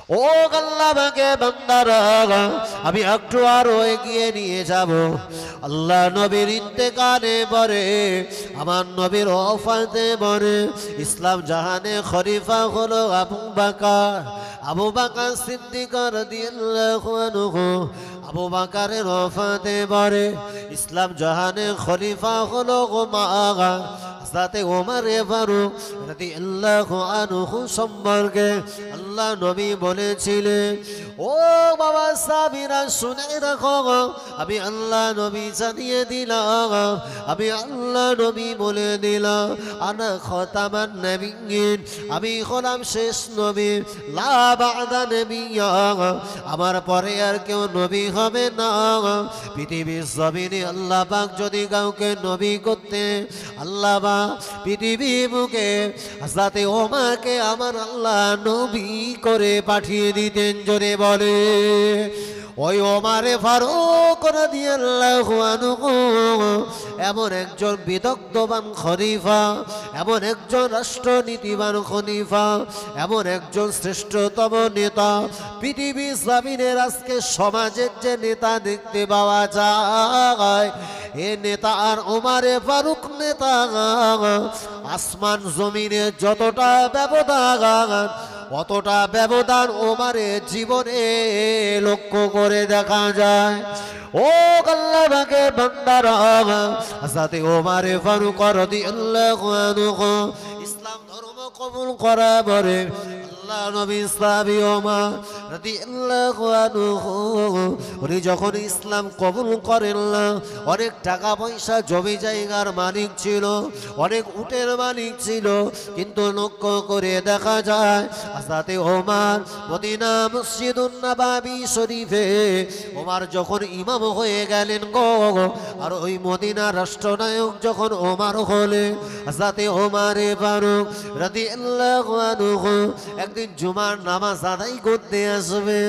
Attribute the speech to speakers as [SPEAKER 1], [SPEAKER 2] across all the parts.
[SPEAKER 1] ও আল্লাহ পাকের বান্দারা, আমি একটু আরো এগিয়ে নিয়ে যাব। আল্লাহ নবীর ইন্তেকালে পরে, আমার নবীর ওফাতে পরে ইসলাম জাহানে খলিফা হলো আবু বকর। আবু বকর সিদ্দিক রাদিয়াল্লাহু আনহু। আবু বকরের ওফাতে পরে ইসলাম জাহানে খলিফা হলো ওমর। হযরতে ওমর ফারুক রাদিয়াল্লাহু আনহু সম্পর্কে আল্লাহ নবী বলেছিলেন, ও বাবা সাহাবীরা শুনে রাখো, আমি আল্লাহ নবী জানিয়ে দিলাম, আমি আল্লাহ নবী বলে দিলাম, আনা খাতামান নবিয়্যিন, আমি হলাম শেষ নবী, লা বা'দা নবিয়্যা, আমার পরে আর কেউ নবী হবে না। পৃথিবীর জমিনে আল্লাহ পাক যদি কাউকে নবী করতে, আল্লাহ পাক পৃথিবী বুকে হযরতে ওমরকে আমার আল্লাহ নবী করে পাঠিয়ে দিতেন। জোরে বলে ওই ওমরে ফারুক রাদিয়াল্লাহু আনহু এমন একজন বিদগ্ধবান খলিফা, এমন একজন রাষ্ট্রনীতিবান খলিফা, এমন একজন শ্রেষ্ঠতম নেতা। পৃথিবীর জমিনের আজকে সমাজের যে নেতা দেখতে পাওয়া যায়, এ নেতা আর ওমরে ফারুক নেতা আসমান জমিনে যতটা ব্যবধান, অতটা ব্যবধান ওমরের জীবনে লক্ষ্য করে দেখা যায়। ও আল্লাহ পাকের বান্দারা, হযরতে ওমরে ফারুক রাদিয়াল্লাহু আনহু ইসলাম ধর্ম কবুল করার পরে আল্লাহ নবী সাহাবী ওমর রাদিয়াল্লাহু আনহু উনি যখন ইসলাম কবুল করেন, অনেক টাকা পয়সা জমি জায়গার মালিক ছিল, অনেক উটের মালিক ছিল, কিন্তু লক্ষ্য করে দেখা যায় হযরতে ওমর মদিনা মসজিদুন নববী শরীফে ওমর যখন ইমাম হয়ে গেলেন গো, আর ওই মদিনা রাষ্ট্রনায়ক যখন ওমর হলেন, হযরতে ওমরে ফারুক রাদিয়াল্লাহু আনহু একদিন জুমার নামাজ আদায় করতে আসবে।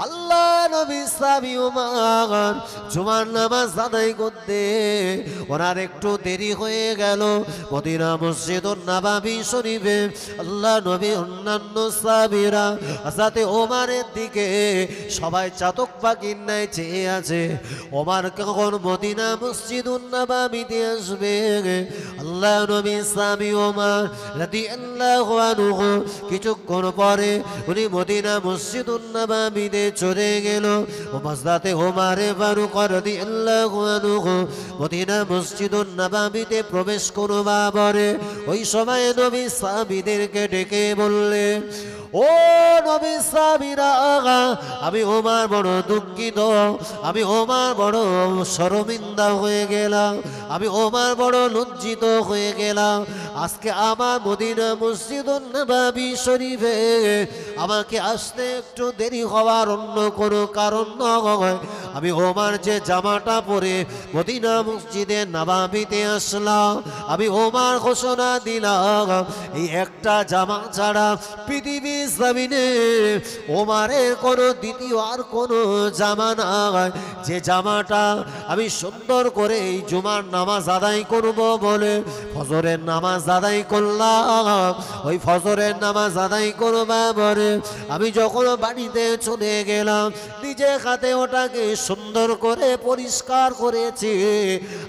[SPEAKER 1] আল্লাহ নবী সাহাবী ওমর জুমার নামাজ আদায় করতে ওনার একটু দেরি হয়ে গেল। মদিনা মসজিদুন নববী শরীফে আল্লাহ নবী অন্যান্য সাহাবীরা হযরতে ওমরের দিকে সবাই চাতক পাখির ন্যায় চেয়ে আছে, ওমর কখন মদিনা মসজিদুন নববীতে আসবে। আল্লাহ নবী সাহাবী ওমর রাদিয়াল্লাহু আনহু কিছুক্ষণ পরে উনি মদিনা মসজিদুন নববীতে চলে গেল। হযরতে ওমরে ফারুক রাদিয়াল্লাহু আনহু মদিনা মসজিদুন নববীতে প্রবেশ করবার পরে ওই সময় নবী সাহাবীদেরকে ডেকে বললেন, ও নবী সাহাবীরা, আমি ওমর বড় দুঃখিত, আমি ওমর বড় শর্মিন্দা হয়ে গেলাম, আমি ওমর বড় লজ্জিত হয়ে গেলাম। আজকে আমার মদিনা মসজিদুন নববী শরীফে আমাকে আসতে একটু দেরি হওয়ার অন্য কোনো কারণ নয়। আমি ওমর যে জামাটা পরে মদিনা মসজিদে নববীতে আসলাম, আমি ওমর ঘোষণা দিলাম, এই একটা জামা ছাড়া পৃথিবী জমিনে ওমরের কোনো দ্বিতীয় আর কোনো জামা নাই, যে জামাটা আমি সুন্দর করে এই জুমার নামাজ আদায় করব বলে ফজরের নামাজ আদায় করলাম। ওই ফজরের নামাজ আদায় করবা বলে আমি যখন বাড়িতে চলে গেলাম, নিজে হাতে ওটাকে সুন্দর করে পরিষ্কার করেছি।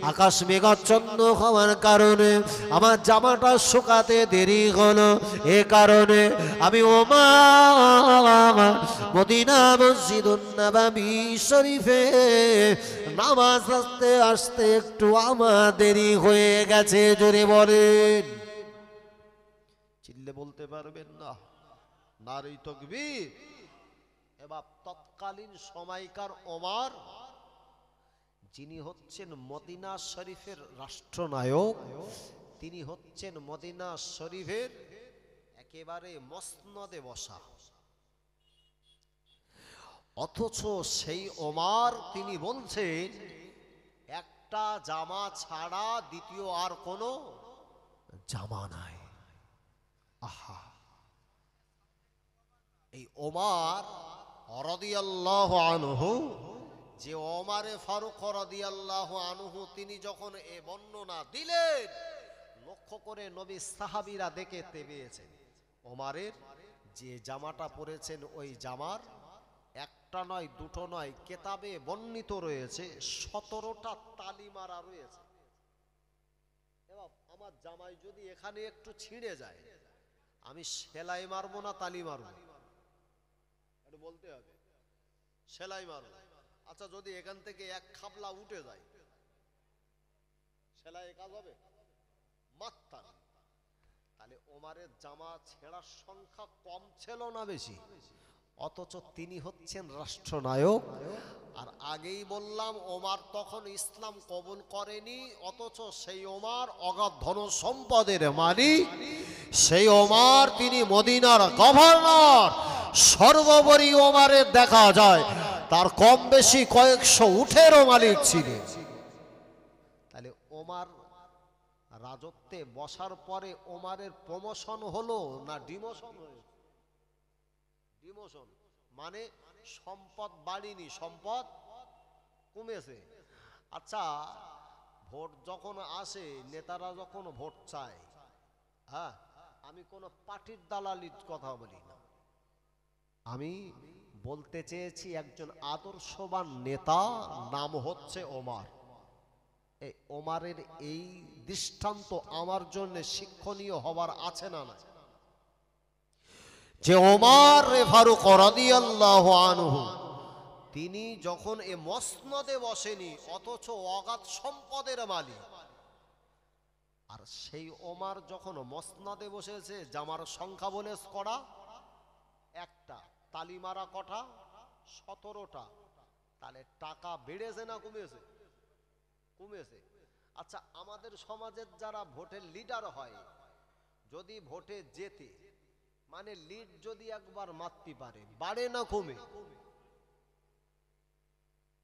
[SPEAKER 1] আকাশ মেঘাচ্ছন্ন হওয়ার কারণে আমার জামাটা শুকাতে দেরি হলো, এ কারণে আমি ওমর মদিনা মসজিদুন নববী শরীফে নামাজ আসতে আসতে একটু আমার দেরি হয়ে গেছে। জোরে বলেন, চিল্লে বলতে পারবেন না? নারী তাকবীর। এবার তৎকালীন সময়কার ওমর, যিনি হচ্ছেন মদিনা শরীফের রাষ্ট্রনায়ক, তিনি হচ্ছেন মদিনা শরীফের একেবারে মসনদে বসা। অথচ সেই ওমর তিনি বলছেন একটা জামা ছাড়া দ্বিতীয় আর কোনো জামা নাই। আহা, এই ওমর রাদিয়াল্লাহু আনহু, যে ওমরে ফারুক রাদিয়াল্লাহু আনহু তিনি যখন এ বর্ণনা দিলেন, লক্ষ্য করে নবী সাহাবীরা দেখে পেয়েছেন ওমরের
[SPEAKER 2] যে জামাটা পরেছেন ওই জামার একটা নয় দুটো নয় কেতাবে বর্ণিত রয়েছে 17টা তালি মারা রয়েছে। এবার আমার জামাই যদি এখানে একটু ছিঁড়ে যায়, আমি সেলাই মারবো না তালি মারবো? একটু বলতে হবে। সেলাই মারবো। আচ্ছা যদি এখান থেকে এক খাবলা উঠে যায়, সেলাই কাজ হবে? মাত্তান। তাহলে ওমারের জামা ছেঁড়ার সংখ্যা কম ছিল না বেশি? অথচ তিনি হচ্ছেন রাষ্ট্রনায়ক। আর আগেই বললাম ওমার তখন ইসলাম কবুল করেনি, অথচ সেই ওমার অগাধ ধন সম্পদের মালিক। সেই ওমার তিনি মদিনার গভর্নর। সর্বোপরি ওমারের দেখা যায় তার কম বেশি কয়েকশো উটেরও মালিক ছিলেন। তাহলে ওমার রাজত্বে বসার পরে ওমারের প্রমোশন হলো না ডিমোশন হয়েছে? ডিমোশন মানে সম্পদ বাড়েনি, সম্পদ কমেছে। আচ্ছা ভোট যখন আসে, নেতারা যখন ভোট চায়, হ্যাঁ, আমি কোন পার্টির দালালির কথা বলি না, আমি বলতে চেয়েছি একজন আদর্শবান নেতা, নাম হচ্ছে ওমর। এই ওমরের এই দৃষ্টান্ত আমার জন্য শিক্ষণীয় হবার আছে না না? যে ওমর ফারুক রাদিয়াল্লাহু আনহু তিনি যখন এ মসনদে বসেনি, অথচ অগাধ সম্পদের মালিক। আর সেই ওমর যখন মসনদে বসেছে, জামার সংখ্যা বলে কটা? একটা। তালি মারা কটা? 17টা। তাহলে টাকা বেড়েছে না কমেছে? কমেছে। আচ্ছা আমাদের সমাজের যারা ভোটের লিডার হয়, যদি ভোটে জেতে, মানে লিড যদি একবার মারতে পারে, বাড়ে না কমে?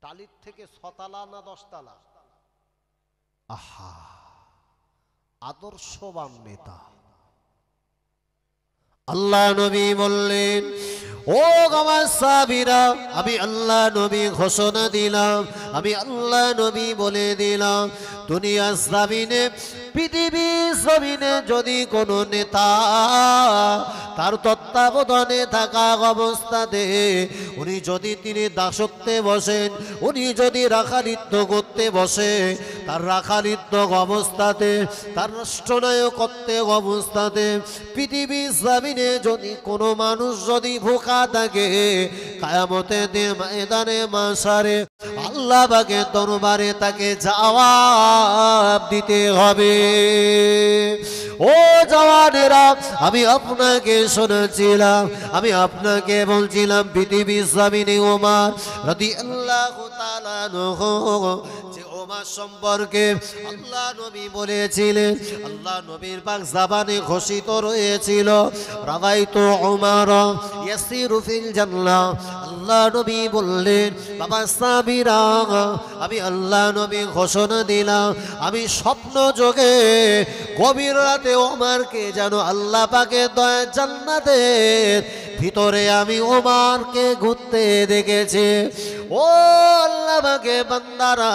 [SPEAKER 2] টালির থেকে 6 তালা না 10 তালা? আহা, আদর্শবান নেতা।
[SPEAKER 1] আল্লাহ নবী বললেন, ও আমার সাহাবীরা, আমি আল্লাহ নবী ঘোষণা দিলাম, আমি আল্লাহ নবী বলে দিলাম, দুনিয়ার জমিনে, পৃথিবীর জমিনে যদি কোনো নেতা তার তত্ত্বাবধানে থাকা অবস্থাতে উনি যদি তিনি দাসত্বে বসেন, উনি যদি রাখালিত্ব করতে বসে, তার রাখালিত্ব অবস্থাতে, তার রাষ্ট্রনায়কত্বে অবস্থাতে পৃথিবীর জমিনে যদি কোনো মানুষ যদি ভোকা থাকে, কিয়ামতের দিন ময়দানে মাশারে আল্লাহ পাকের দরবারে তাকে জবাব দিতে হবে। ও জওয়ানেরা, আমি আপনাকে শোনাচ্ছিলাম, আমি আপনাকে বলছিলাম, পৃথিবীর জমিনে ওমর রাদিয়াল্লাহু তাআলা আনহু, যে ওমর সম্পর্কে আল্লাহ নবী বলেছিলেন, আল্লাহ নবীর পাক জবানে ঘোষিত রয়েছিল, রাবাইতু ওমর ইয়াসিরু ফিল জান্নাহ। আল্লাহ নবী বললেন, বাবা সাহাবীরা, আমি আল্লাহ নবী ঘোষণা দিলাম, আমি স্বপ্ন যোগে গভীর রাতে ওমরকে যেন আল্লাহ পাকের দয়া জান্নাতের ভিতরে আমি ওমরকে ঘুরতে দেখেছি। ও আল্লাহ পাকের বান্দারা,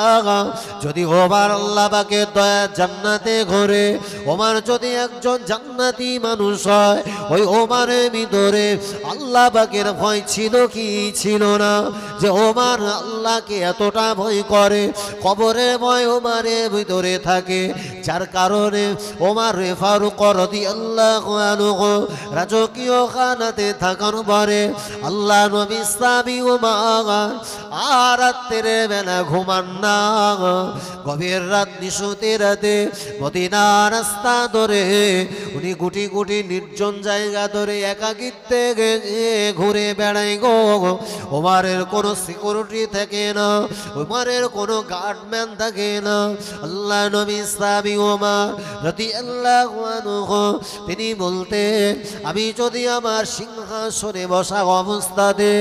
[SPEAKER 1] যদি ওমর আল্লাহ পাকের দয়া জান্নাতে ঘোরে, ওমর যদি একজন জান্নাতি মানুষ হয়, ওই ওমরের ভিতরে আল্লাহ পাকের ভয় ছিল কি ছিল না? যে ওমর আল্লাহকে এতটা ভয় করে, কবরে ভয় ওমরের ভিতরে থাকে, যার কারণে ওমর ফারুক রাদিয়াল্লাহু আনহু রাজকীয় খানাতে থাকার পরে আল্লাহ নবী সাহাবী ওমর আর রাতের বেলা ঘুমান না, গভীর রাত নিশুতি রাতে মদিনার রাস্তা ধরে উনি গুটি গুটি নির্জন জায়গা ধরে একাকিত্বে ঘুরে বেড়ায় গো। ওমরের কোনো সিকিউরিটি থাকে না, ওমরের কোনো গার্ডম্যান থাকে না। আল্লাহ নবী সাহাবী ওমর রাদিয়াল্লাহু আনহু তিনি বলতেন, আমি যদি আমার সিংহাসনে বসা অবস্থাতে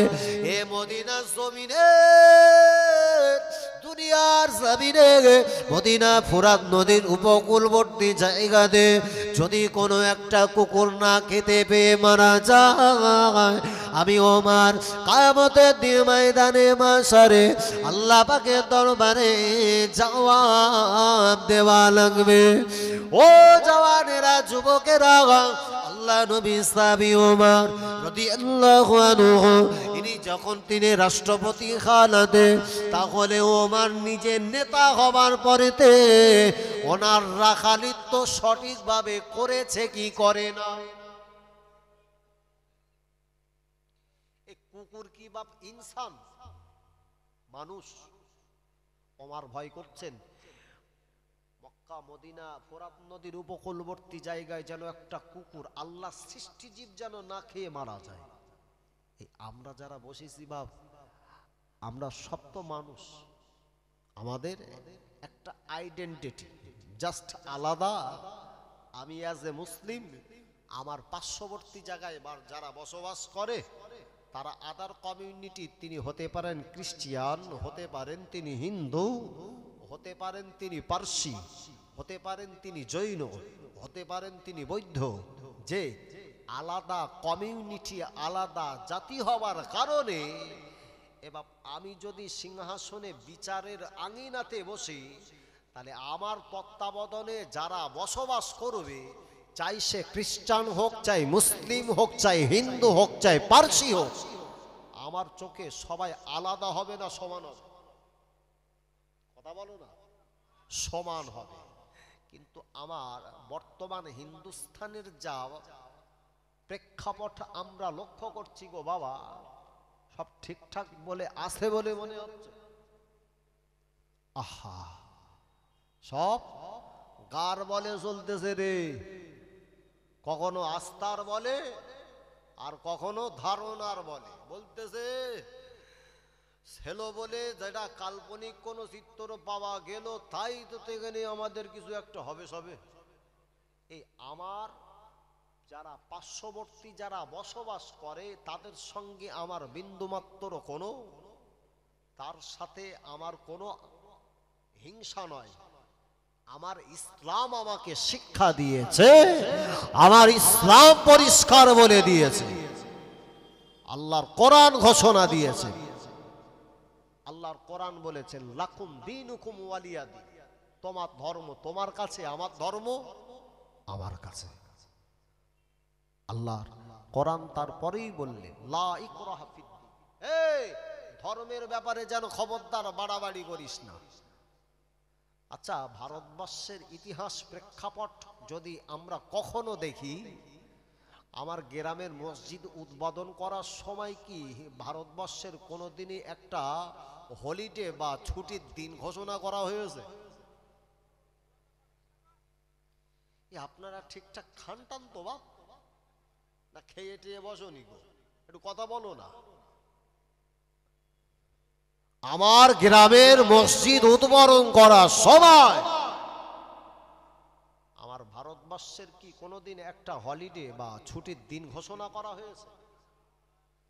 [SPEAKER 1] এ মদিনার জমিনে, দুনিয়ার জমিনে, মদিনা ফুরাত নদীর উপকূলবর্তী জায়গাতে যদি কোনো একটা কুকুর না খেতে পেয়ে মারা যায়, আমি ওমর কিয়ামতের দিন ময়দানে মাশারে আল্লাহ পাকের দরবারে জবাব দেওয়া লাগবে। ও জওয়ানেরা, যুবকেরা, আল্লাহ নবী সাহাবী ওমর রাদিয়াল্লাহু আনহু ইনি যখন তিনি রাষ্ট্রপতি খানাতে, তাহলে ওমর নিজের নেতা হবার পরেতে ওনার রাখালিত্ব সঠিকভাবে করেছে কি করে না? এই কুকুর কি বাপ ইনসান মানুষ? ওমর ভয় করছেন মক্কা মদিনা ফোরাত নদীর উপকূলবর্তী জায়গায় যেন একটা কুকুর আল্লাহ সৃষ্টিজীব যেন না খেয়ে মারা যায়। এই আমরা যারা বসেছি বাপ, আমরা সব তো মানুষ, আমাদের একটা আইডেন্টিটি জাস্ট আলাদা। আমি অ্যাজ এ মুসলিম, আমার পার্শ্ববর্তী জায়গায় যারা বসবাস করে তারা আদার কমিউনিটি, তিনি হতে পারেন খ্রিস্টিয়ান, হতে পারেন তিনি হিন্দু, হতে পারেন তিনি পার্সি, হতে পারেন তিনি জৈন, হতে পারেন তিনি বৌদ্ধ, যে আলাদা কমিউনিটি আলাদা জাতি হওয়ার কারণে এবার আমি যদি সিংহাসনে বিচারের আঙিনাতে বসি, তাহলে আমার তত্ত্বাবধানে যারা বসবাস করবে, চাই সে খ্রিস্টান হোক, চাই মুসলিম হোক, চাই হিন্দু হোক, চাই পার্সি হোক, আমার চোখে সবাই আলাদা হবে না সমান হবে? কথা বলো না, সমান হবে। কিন্তু আমার বর্তমান হিন্দুস্থানের যা প্রেক্ষাপট আমরা লক্ষ্য করছি গো বাবা, সব ঠিকঠাক বলে আছে বলে মনে হচ্ছে। আহা, সব গার বলে চলতেছে রে, কখনো আস্থার বলে আর কখনো ধারণার বলে বলতেছে। ছেলো বলে যেটা কাল্পনিক কোন চিত্র পাওয়া গেল, তাই তো এখানে আমাদের কিছু একটা হবে সবে। এই আমার যারা পার্শ্ববর্তী যারা বসবাস করে তাদের সঙ্গে আমার বিন্দুমাত্র কোনো, তার সাথে আমার কোনো হিংসা নয়। আমার ইসলাম আমাকে শিক্ষা দিয়েছে, আমার ইসলাম পরিষ্কার বলে দিয়েছে, আল্লাহর কোরআন ঘোষণা দিয়েছে। আল্লাহর কোরআন বলেছেন লাকুম দীনুকুম ওয়ালিয়া দীন, তোমার ধর্ম তোমার কাছে, আমার ধর্ম আমার কাছে। আল্লাহর কোরআন তারপরেই বললেন লা ইকরাহা ফিদ্দীন, এই ধর্মের ব্যাপারে যেন খবরদার বাড়াবাড়ি করিস না। আচ্ছা, ভারতবর্ষের ইতিহাস প্রেক্ষাপট যদি আমরা কখনো দেখি, আমার গ্রামের মসজিদ উদ্বোধন করার সময় কি ভারতবর্ষের কোনোদিনই একটা হলিডে বা ছুটির দিন ঘোষণা করা হয়েছে? আপনারা ঠিকঠাক খান টান তো বাপ, না খেয়ে টেয়ে বসনি গো? একটু কথা বলো না। আমার গ্রামের মসজিদ উদ্বোধন করার সময় আমার ভারতবর্ষের কি কোনোদিন একটা হলিডে বা ছুটির দিন ঘোষণা করা হয়েছে?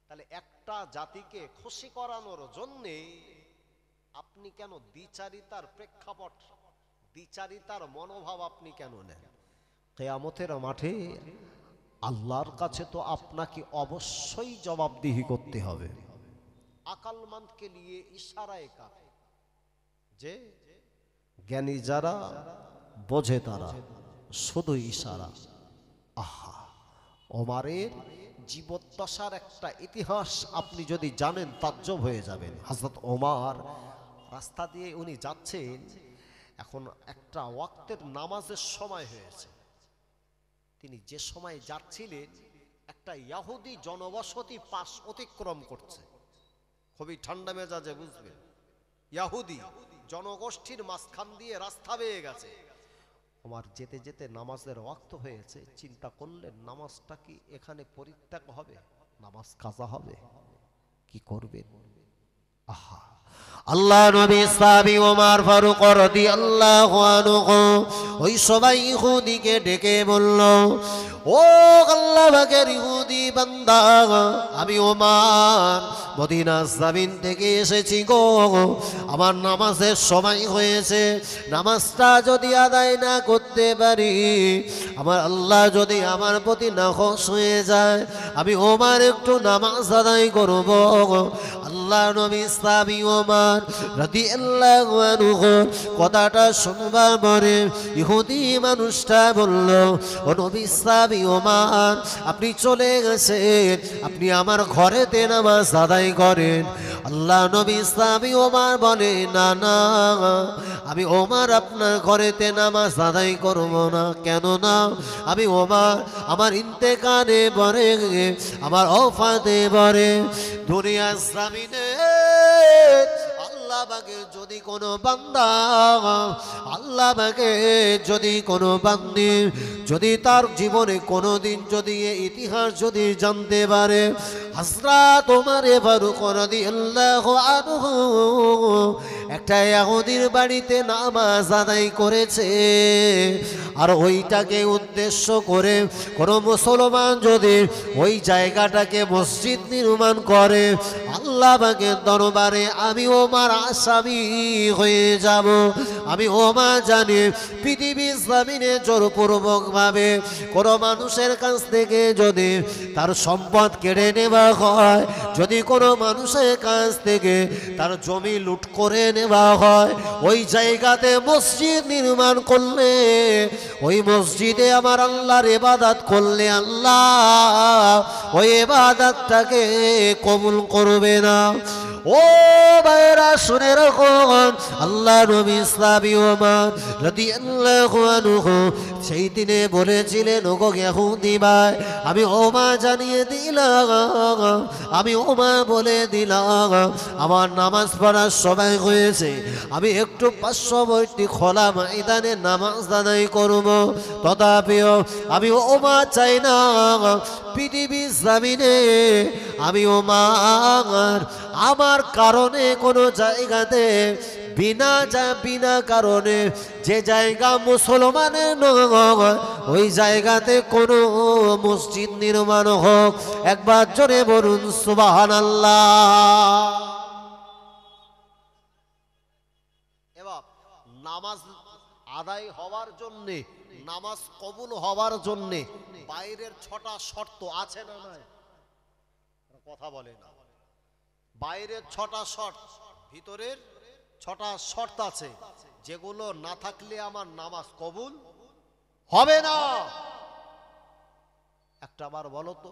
[SPEAKER 1] তাহলে একটা জাতিকে খুশি করানোর জন্যে আপনি কেন দ্বিচারিতার প্রেক্ষাপট, দ্বিচারিতার মনোভাব আপনি কেন নেন? কিয়ামতের মাঠে আল্লাহর কাছে তো আপনাকে অবশ্যই জবাবদিহি করতে হবে। আকালমন্দকে নিয়ে ইশারায় কাফে, যে জ্ঞানী যারা বোঝে তারা, শুধু ইশারা। আহা, ওমরের জীবদ্দশার একটা ইতিহাস আপনি যদি জানেন তাজ্জব হয়ে যাবেন। হযরত ওমর রাস্তা দিয়ে উনি যাচ্ছেন, এখন একটা ওয়াক্তের নামাজের সময় হয়েছে। তিনি যে সময় যাচ্ছিলেন, একটা ইহুদি জনবসতি পাশ অতিক্রম করছে, খুবই ঠান্ডা মেজাজে, বুঝবেন, ইহুদি জনগোষ্ঠীর মাঝখান দিয়ে রাস্তা বেয়ে গেছে। আমার যেতে যেতে নামাজের ওয়াক্ত হয়েছে, চিন্তা করলেন নামাজটা কি এখানে পরিত্যাগ হবে, নামাজ কাজা হবে, কি করবেন? আহা, আল্লাহ নবী সাহাবী ওমর ফারুক রাদিয়াল্লাহু আনহু ওই সবাই ইহুদিকে ডেকে বলল, ও আল্লাহ পাকের ইহুদি বান্দা, আমি ওমর মদিনা জমিন থেকে এসেছি গো, আমার নামাজের সময় হয়েছে, নামাজটা যদি আদায় না করতে পারি, আমার আল্লাহ যদি আমার প্রতি নাখোশ হয়ে যায়, আমি ওমর একটু নামাজ আদায় করব। আল্লাহ নবী সাহাবী ওমর রাদিয়াল্লাহু আনহু কথাটা শুনবার পরে ইহুদি মানুষটা বলল, ও নবী সাহাবী ইসলামী ওমান আপনি চলে গেছেন, আপনি আমার ঘরেতে নামাজ আদায় করেন। আল্লাহ নবী ইসলামী ওমান বলে, না না, আমি ওমর আপনার ঘরেতে নামাজ আদায় করব না। কেন না? আমি ওমর আমার ইন্তেকালে পরে, আমার ওফাতে পরে দুনিয়ার জমিনে আল্লাহ পাকে যদি কোনো বান্দা, আল্লাহ পাকে যদি কোনো বান্দি যদি তার জীবনে কোনোদিন যদি এই ইতিহাস যদি জানতে পারে, হযরত ওমর ফারুক রাদিয়াল্লাহু আনহু একটা ইহুদির বাড়িতে নামাজ আদায় করেছে, আর ওইটাকে উদ্দেশ্য করে কোনো মুসলমান যদি ওই জায়গাটাকে মসজিদ নির্মাণ করে, আল্লাহ পাকের দরবারে আমি ওমর আসামি হয়ে যাব। আমি ওমর জানি পৃথিবীর জমিনে জোরপূর্বক ভাবে কোনো মানুষের কাছ থেকে যদি তার সম্পদ কেড়ে নেওয়া হয়, যদি কোনো মানুষের কাছ থেকে তার জমি লুট করে নেওয়া হয়, ওই জায়গাতে মসজিদ নির্মাণ করলে, ওই মসজিদে আমার আল্লাহর ইবাদত করলে আল্লাহ ওই ইবাদতটাকে কবুল করবে না। ও ভাইরা শুনে রাখুন, আল্লাহ নবী ইসলামী ওমর রাদিয়াল্লাহু আনহু সেই দিনে বলেছিলেন, ওগো ইহুদি ভাই, আমি ওমর জানিয়ে দিলাম, আমি ওমর বলে দিলাম, আমার নামাজ পড়ার সময় হয়েছে, আমি একটু পার্শ্ববর্তী খোলা ময়দানে নামাজ আদায় করব। তথাপিও আমি ওমর চাই না পৃথিবীর জমিনে আমি ওমর আমার কারণে কোনো জায়গাতে বিনা কারণে যে জায়গা মুসলমানের নয়, ওই জায়গাতে কোনো মসজিদ নির্মাণ হোক। একবার জোরে বলুন সুবহানাল্লাহ।
[SPEAKER 2] এবার নামাজ আদায় হওয়ার জন্যে, নামাজ কবুল হওয়ার জন্যে বাইরের 6টা শর্ত আছে না নাই? কথা বলে না। বাইরের 6টা শর্ত, ভিতরের 6টা শর্ত আছে, যেগুলো না থাকলে আমার নামাজ কবুল হবে না। একটা বার বলো তো,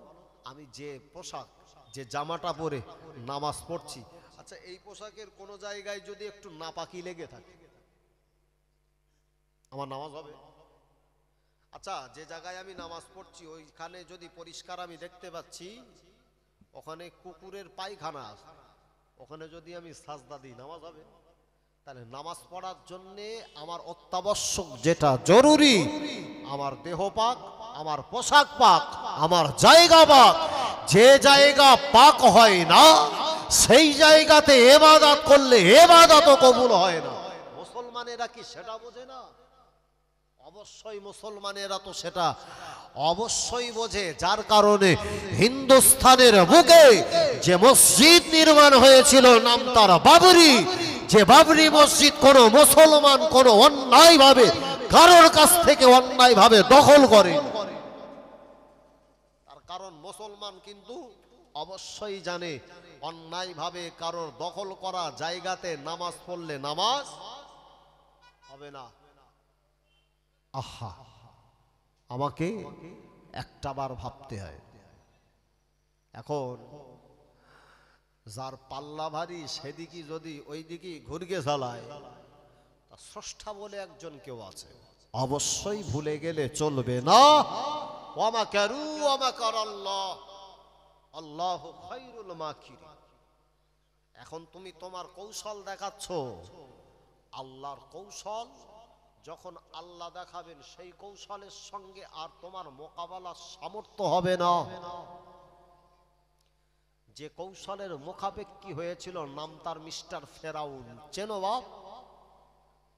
[SPEAKER 2] আমি যে পোশাক, যে জামাটা পরে নামাজ পড়ছি, আচ্ছা এই পোশাকের কোনো জায়গায় যদি একটু নাপাকি লেগে থাকে, আমার নামাজ হবে? আচ্ছা যে জায়গায় আমি নামাজ পড়ছি ওইখানে যদি পরিষ্কার আমি দেখতে পাচ্ছি ওখানে কুকুরের পায়খানা আছে, ওখানে যদি আমি সাজদা দিই, নামাজ হবে? তাহলে নামাজ পড়ার জন্যে আমার অত্যাবশ্যক যেটা জরুরি, আমার দেহ পাক, আমার পোশাক পাক, আমার জায়গা পাক। যে জায়গা পাক হয় না সেই জায়গাতে ইবাদত করলে ইবাদতও কবুল হয় না। মুসলমানেরা কি সেটা বোঝে না? অবশ্যই মুসলমানেরা তো সেটা অবশ্যই বোঝে, যার কারণে হিন্দুস্তানের বুকে যে মসজিদ নির্মাণ হয়েছিল নাম তার বাবরি, যে বাবরি মসজিদ কোন মুসলমান কোন অন্যায় ভাবে কারোর কাছ থেকে অন্যায় ভাবে দখল করে, তার কারণ মুসলমান কিন্তু অবশ্যই জানে অন্যায় ভাবে কারোর দখল করা জায়গাতে নামাজ পড়লে নামাজ হবে না। আহা, আমাকে একটা বার ভাবতে হয়, এখন যার পাল্লা ভারী সেদিকে যদি ওই দিকে ঘুরগে চালায়, তা স্রষ্টা বলে একজন কেউ আছে, অবশ্যই ভুলে গেলে চলবে না। ওয়া কারু ওয়া কারাল্লাহ, আল্লাহু খায়রুল মাকিরিন। এখন তুমি তোমার কৌশল দেখাচ্ছ, আল্লাহর কৌশল যখন আল্লাহ দেখাবেন সেই কৌশলের সঙ্গে আর তোমার মোকাবেলার সামর্থ্য হবে না। যে কৌশলের মুখাপেক্ষী হয়েছিল নাম তার মিস্টার ফেরাউন, চেনো বাপ?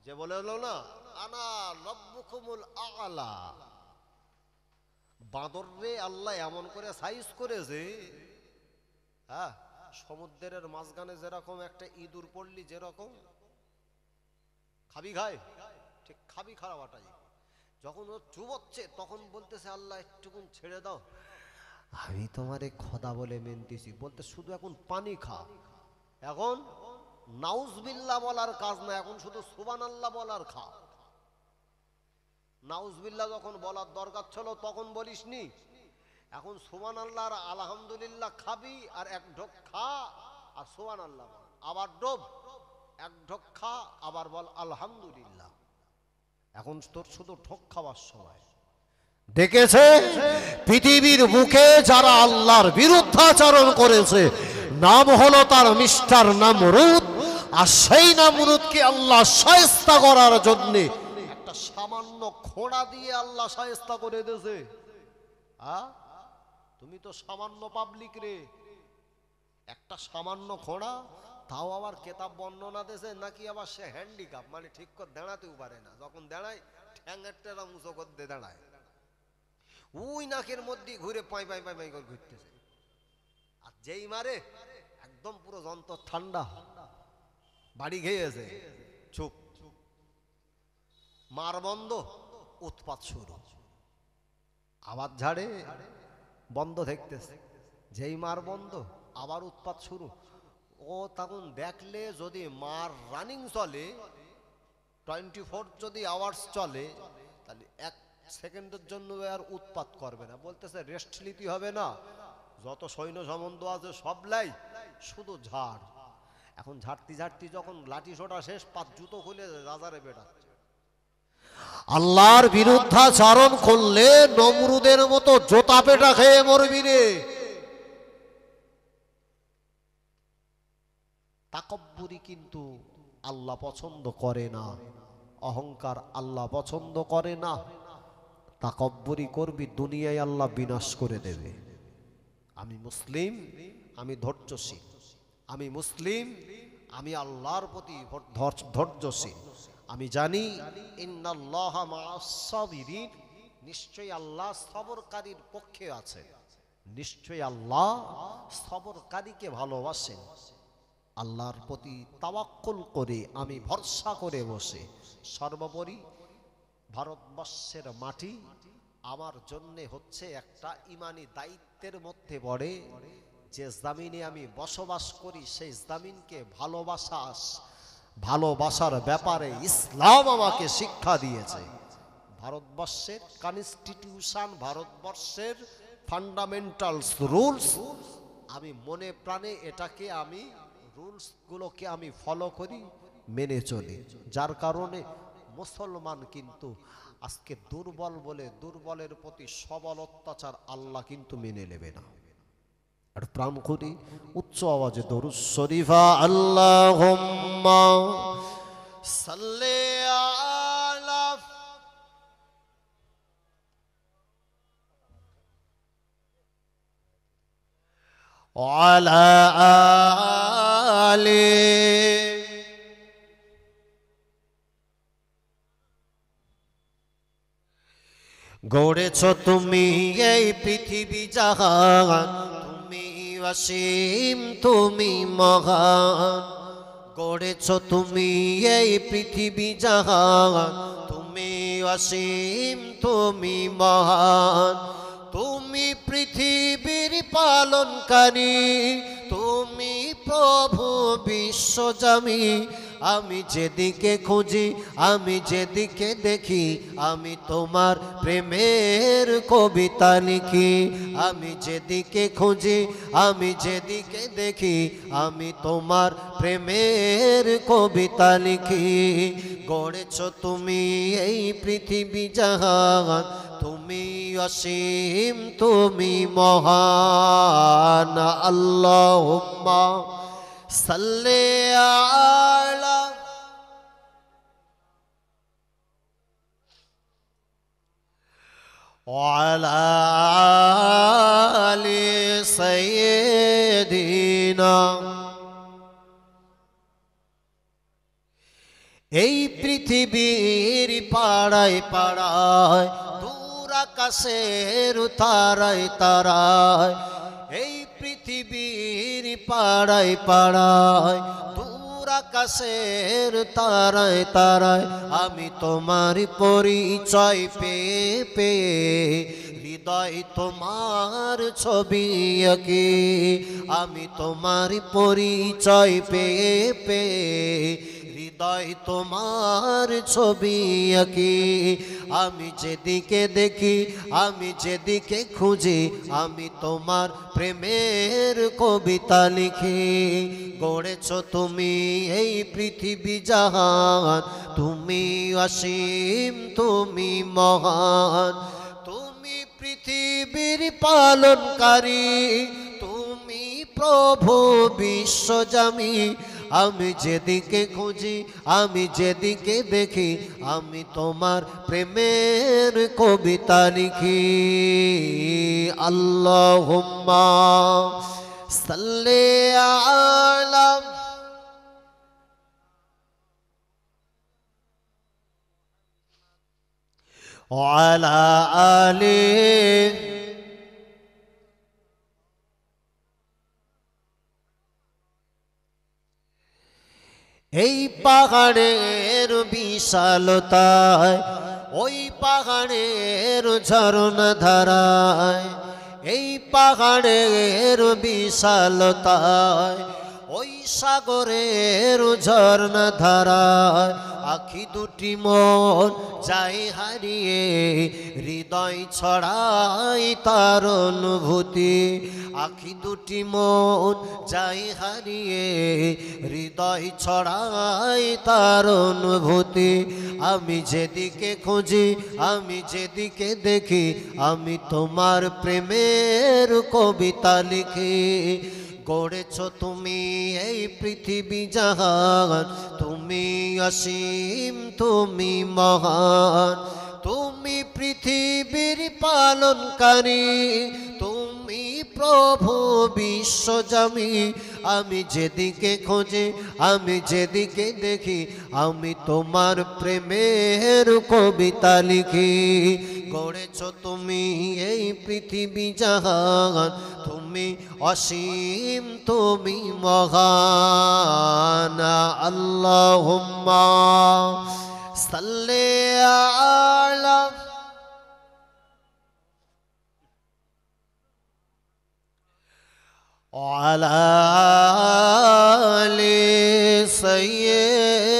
[SPEAKER 2] যে বলে হলো না আনা রব্বুকুমুল আ'লা, বাঁদর রে আল্লাহ এমন করে সাইজ করেছে, হ্যাঁ সমুদ্রের মাঝখানে যেরকম একটা ইঁদুর পড়লি যেরকম খাবি খায়, ঠিক খাবি খাওয়াটাই। যখন ও চুবচ্ছে তখন বলতেছে আল্লাহ একটুকুন ছেড়ে দাও, আমি তোমারে খোদা বলে মেনতেছি, বলতে শুধু এখন পানি খা। এখন নাউজবিল্লাহ বলার কাজ না, এখন শুধু সুবহানাল্লাহ বলার খা। নাউজবিল্লাহ যখন বলার দরকার ছিল তখন বলিসনি। এখন সুবহানাল্লাহ আর আলহামদুলিল্লাহ খাবি, আর এক ঢোক খা আর সুবহানাল্লাহ বল, আবার ডোব, এক ঢোক খা আবার বল আলহামদুলিল্লাহ। এখন তোর শুধু ঠোক খাওয়ার সময়।
[SPEAKER 1] দেখেছে পৃথিবীর বুকে যারা আল্লাহর বিরুদ্ধাচরণ করেছে, নাম হলো তার মিস্টার নামরুদ। আর সেই নামরুদকে আল্লাহ শায়েস্তা করার জন্য
[SPEAKER 2] একটা সামান্য খোঁড়া দিয়ে আল্লাহ শায়েস্তা করে দিয়েছে। তুমি তো সামান্য পাবলিক রে, একটা সামান্য খোঁড়া, তাও আবার কেতাব বর্ণনা দিয়েছে নাকি আবার সে হ্যান্ডিক্যাপ, মানে ঠিক করে দাঁড়াতেও পারে না, যখন দাঁড়ায় ঠ্যাঙের টেরা মুচো করতে দাঁড়ায়, ওই নাকের মধ্যে ঘুরে পাই পাই পাই পাই করে ঘুরতেছে। আর যেই মারে একদম পুরো যন্ত্র ঠান্ডা, বাড়ি খেয়েছে, চুপ, মার বন্ধ, উৎপাত শুরু, আবার ঝাড়ে বন্ধ দেখতেছে, যেই মার বন্ধ আবার উৎপাত শুরু। ও তখন দেখলে যদি মার রানিং চলে 24 যদি আওয়ার্স চলে, তাহলে 1 সেকেন্ডের জন্য আর উৎপাত করবে না, বলতেছে রেস্ট নিতে হবে না, যত সৈন্য সম্বন্ধ আছে সব লাই, শুধু ঝাড়। এখন ঝাড়তি ঝাড়তি যখন লাঠি ছোটা শেষ, 5 জুতো খুলে রাজারে বেড়াচ্ছে।
[SPEAKER 1] আল্লাহর বিরুদ্ধাচরণ করলে নমরুদের মতো জোতা পেটা খেয়ে মরবি রে।
[SPEAKER 2] তাকব্বুরি কিন্তু আল্লাহ পছন্দ করে না, অহংকার আল্লাহ পছন্দ করে না। তাকব্বুরি করবি, দুনিয়ায় আল্লাহ বিনাশ করে দেবে। আমি মুসলিম, আমি ধৈর্যশীল, আমি মুসলিম, আমি আল্লাহর প্রতি ধৈর্যশীল। আমি জানি ইন্নাল্লাহা মা'আস সাবিরিন, নিশ্চয়ই আল্লাহ সবরকারীর পক্ষে আছেন, নিশ্চয়ই আল্লাহ সবরকারীকে ভালোবাসেন। আল্লাহর প্রতি তাওয়াক্কুল করে আমি ভরসা করে বসে, সর্বোপরি ভারতবর্ষের মাটি আমার জন্য হচ্ছে একটা ইমানি দায়িত্বের মধ্যে পড়ে। যে জমিনে আমি বসবাস করি সেই জমিনকে ভালোবাসার ব্যাপারে ইসলাম আমাকে শিক্ষা দিয়েছে। ভারতবর্ষের কনস্টিটিউশন, ভারতবর্ষের ফান্ডামেন্টালস রুলস, আমি মনে প্রাণে এটাকে আমি রুলসগুলোকে আমি ফলো করি, মেনে চলি। যার কারণে মুসলমান কিন্তু আজকে দুর্বল বলে দুর্বলের প্রতি সবল অত্যাচার আল্লাহ কিন্তু মেনে নেবে না। আর প্রাণ করি উচ্চ আওয়াজে দরুদ শরীফা আল্লাহুম্মা সাল্লি আলা ওয়ালা আলি। গড়েছ তুমি এই পৃথিবী জাহান, তুমি অসীম, তুমি মহান। গড়েছ তুমি এই পৃথিবী জাহান, তুমি অসীম, তুমি মহান। তুমি পৃথিবীর পালনকারী, তুমি প্রভু বিশ্বজামি। আমি যেদিকে খুঁজি, আমি যেদিকে দেখি, আমি তোমার প্রেমের কবিতা লিখি। আমি যেদিকে খুঁজি, আমি যেদিকে দেখি, আমি তোমার প্রেমের কবিতা লিখি। গড়েছ তুমি এই পৃথিবী জাহান, তুমি অসীম, তুমি মহান। আল্লাহুম্মা সাল্লি আলা ওয়ালা আলি সাইয়্যিদিনা। এই পৃথিবীর পাড়ায় পাড়ায়, দূর আকাশের তারায় তারায়, এই পৃথিবীর পাড়ায় পাড়ায়, দূর আকাশের তারায় তারায়, আমি তোমার পরিচয় পেয়ে পেয়ে হৃদয় তোমার ছবি আঁকি। আমি তোমার পরিচয় পেয়ে পেয়ে
[SPEAKER 1] হৃদয় তোমার ছবি আঁকি, আমি যেদিকে দেখি, আমি যেদিকে খুঁজি, আমি তোমার প্রেমের কবিতা লিখি। গড়েছ তুমি এই পৃথিবী জাহান, তুমি অসীম, তুমি মহান, তুমি পৃথিবীর পালনকারী, তুমি প্রভু বিশ্বজামি। আমি যেদিকে খুঁজি, আমি যেদিকে দেখি, আমি তোমার প্রেমের কবিতা লিখি। আল্লাহুম্মা সাল্লি আলা ওয়ালা আলি এই পাহাড়ের বিশালতায়, ওই পাহাড়ের ঝরনা ধারায়, এই পাহাড়ের বিশালতায়, ওই সাগরের ঝরনা ধারায়, আখি দুটি মন যায় হারিয়ে, হৃদয় ছড়াই তার অনুভূতি। আখি দুটি মন যায় হারিয়ে, হৃদয় ছড়াই তার অনুভূতি। আমি যেদিকে খুঁজি, আমি যেদিকে দেখি, আমি তোমার প্রেমের কবিতা লিখি। গড়েছ তুমি এই পৃথিবী জাহান, তুমি অসীম, তুমি মহান, তুমি পৃথিবীর পালনকারী, তুমি প্রভু বিশ্বজামি। আমি যেদিকে খুঁজি, আমি যেদিকে দেখি, আমি তোমার প্রেমের কবিতা লিখি। গড়েছ তুমি এই পৃথিবী জাহান, তুমি অসীম, তুমি মহান। আল্লাহুম্মা সাল্লি আলা ওয়ালা আলি সাইয়্যিদিনা